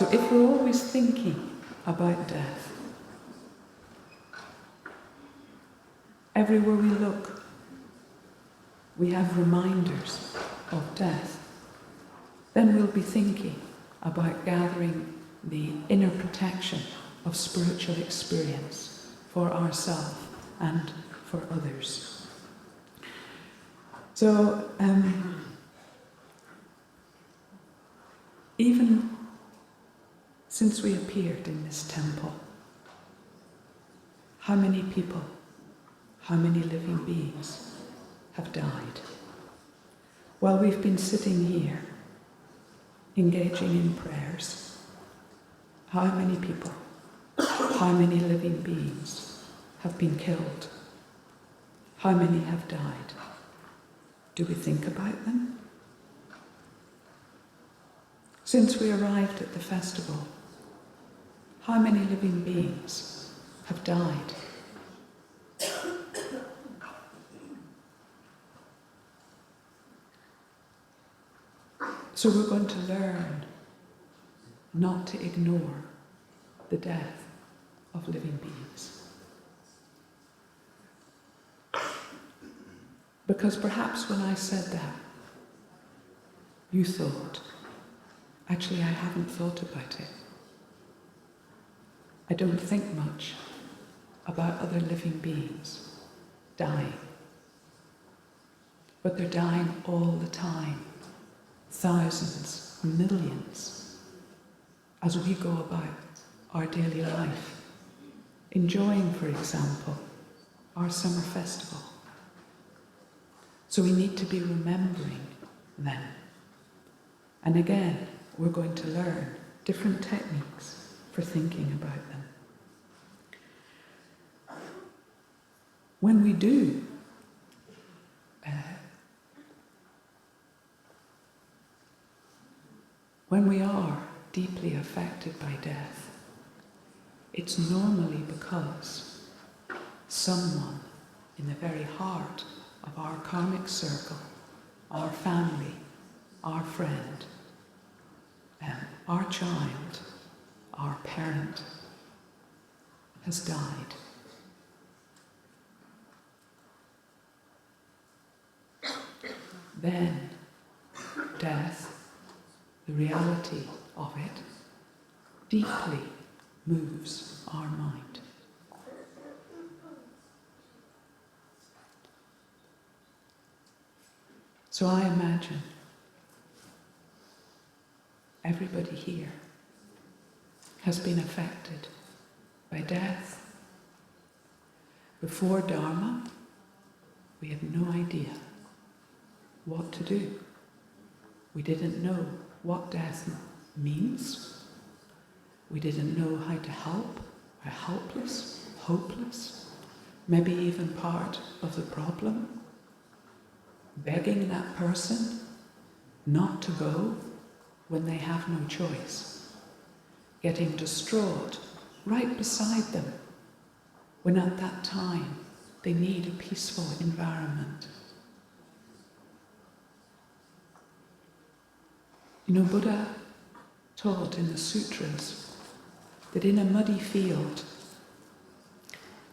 So if we're always thinking about death, everywhere we look, we have reminders of death, then we'll be thinking about gathering the inner protection of spiritual experience for ourselves and for others. So, even since we appeared in this temple, how many people, how many living beings have died? While we've been sitting here, engaging in prayers, how many people, how many living beings have been killed? How many have died? Do we think about them? Since we arrived at the festival, how many living beings have died? So we're going to learn not to ignore the death of living beings. Because perhaps when I said that, you thought, actually I haven't thought about it. I don't think much about other living beings dying. But they're dying all the time. Thousands, millions, as we go about our daily life, enjoying, for example, our summer festival. So we need to be remembering them. And again, we're going to learn different techniques for thinking about them. When we do, when we are deeply affected by death, it's normally because someone in the very heart of our karmic circle, our family, our friend, our child, our parent, has died. Then death, the reality of it, deeply moves our mind. So I imagine everybody here has been affected by death. Before Dharma, we had no idea what to do. We didn't know what death means. We didn't know how to help. We're helpless, hopeless, maybe even part of the problem. Begging that person not to go when they have no choice. Getting distraught right beside them when at that time they need a peaceful environment. You know, Buddha taught in the sutras that in a muddy field,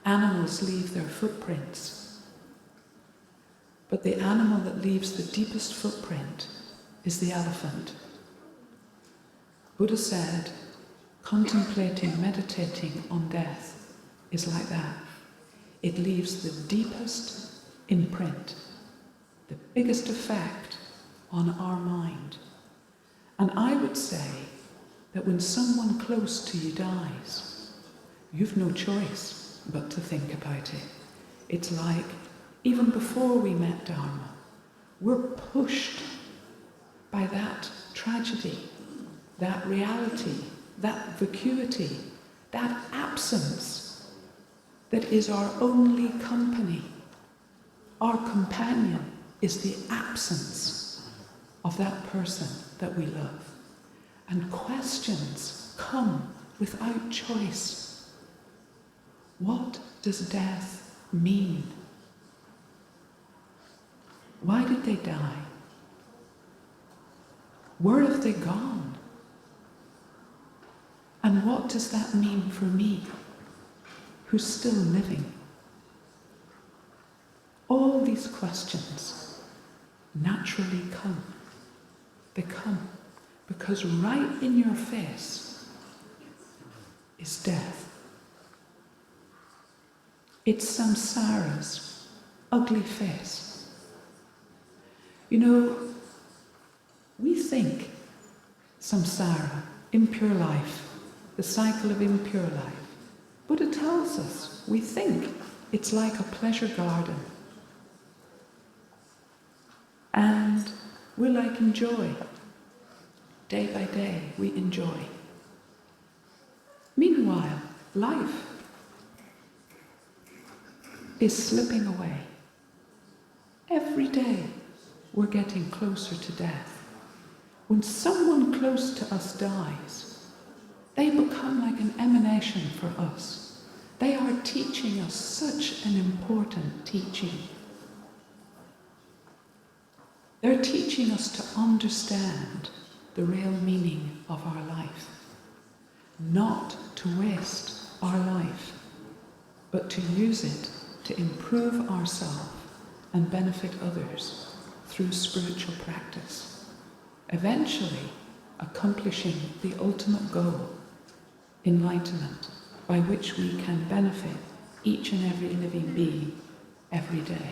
animals leave their footprints, but the animal that leaves the deepest footprint is the elephant. Buddha said, contemplating, meditating on death is like that. It leaves the deepest imprint, the biggest effect on our mind. And I would say that when someone close to you dies, you've no choice but to think about it. It's like, even before we met Dharma, we're pushed by that tragedy, that reality, that vacuity, that absence that is our only company. Our companion is the absence of that person that we love. And questions come without choice. What does death mean? Why did they die? Where have they gone? And what does that mean for me, who's still living? All these questions naturally come. They come because right in your face is death. It's samsara's ugly face. You know, we think samsara, impure life, the cycle of impure life. Buddha tells us we think it's like a pleasure garden. And we're like enjoy. Day by day we enjoy. Meanwhile, life is slipping away. Every day we're getting closer to death. When someone close to us dies, they become like an emanation for us. They are teaching us such an important teaching. They're teaching us to understand the real meaning of our life. Not to waste our life, but to use it to improve ourselves and benefit others through spiritual practice, eventually accomplishing the ultimate goal, enlightenment, by which we can benefit each and every living being every day.